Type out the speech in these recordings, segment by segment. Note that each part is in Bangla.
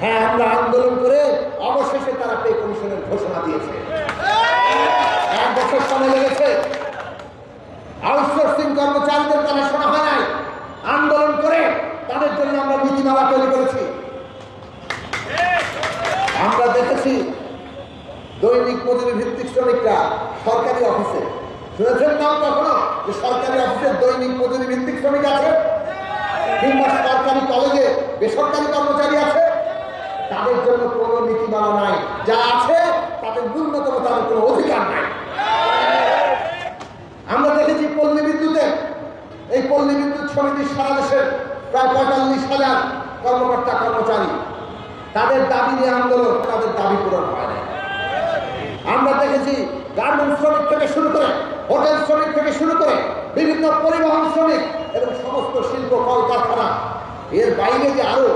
হ্যাঁ, আমরা আন্দোলন করে অবশেষে তারা পে কমিশনের ঘোষণা দিয়েছে। 1 বছর সময় লেগেছে। আউটসোর্সিং কর্মচারীদের কথা শোনা হয় নাই। আন্দোলন করে তাদের জন্য আমরা নীতিমালা তৈরি করেছি। আমরা দেখেছি দৈনিক মজুরি ভিত্তিক শ্রমিকরা সরকারি অফিসে, শুনেছেন নাম কখনো যে সরকারি অফিসে দৈনিক মজুরি ভিত্তিক শ্রমিক আছে, কিংবা সরকারি কলেজে বেসরকারি কর্মচারী আছে? তাদের জন্য কোনো নীতিমালা নাই। যা আছে তাদের ন্যূনতম তাদের কোনো অধিকার নাই। আমরা দেখেছি পল্লী বিদ্যুতে, এই পল্লী বিদ্যুৎ সমিতির সারা দেশের প্রায় 45,000 কর্মকর্তা কর্মচারী, তাদের দাবি নিয়ে আন্দোলন, তাদের দাবি পূরণ হয় না। আমরা দেখেছি গার্মেন্টস শ্রমিক থেকে শুরু করে, হোটেল শ্রমিক থেকে শুরু করে, বিভিন্ন পরিবহন শ্রমিক এবং সমস্ত শিল্প কলকারখানা, এর বাইরে যে আরো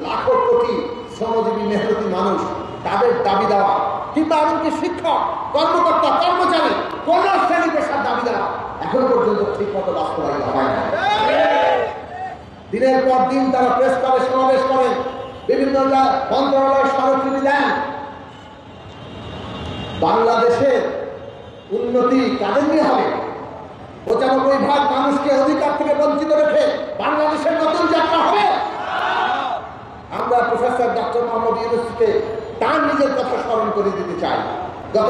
লাখো কোটি শ্রমজীবী মেহনতি মানুষ, তাদের দাবি দেওয়া, কিংবা এমনকি শিক্ষক, কর্মকর্তা, কর্মচারী, কোন শ্রেণী পেশার দাবি দেওয়া এখন পর্যন্ত ঠিক মতো বাস্তবায়িত হয় না। দিনের পর দিন তারা প্রেস করে, সমাবেশ করেন, বিভিন্ন মন্ত্রণালয়ের স্মারকলিপি দেন। বাংলাদেশের উন্নতি কাদের নিয়ে হবে? 95% মানুষকে অধিকার থেকে বঞ্চিত রেখে বাংলাদেশের নতুন যাত্রা হবে? আমরা প্রফেসর ডক্টর মোহাম্মদ ইউনূসকে তার নিজের কথা স্মরণ করে দিতে চাই। গত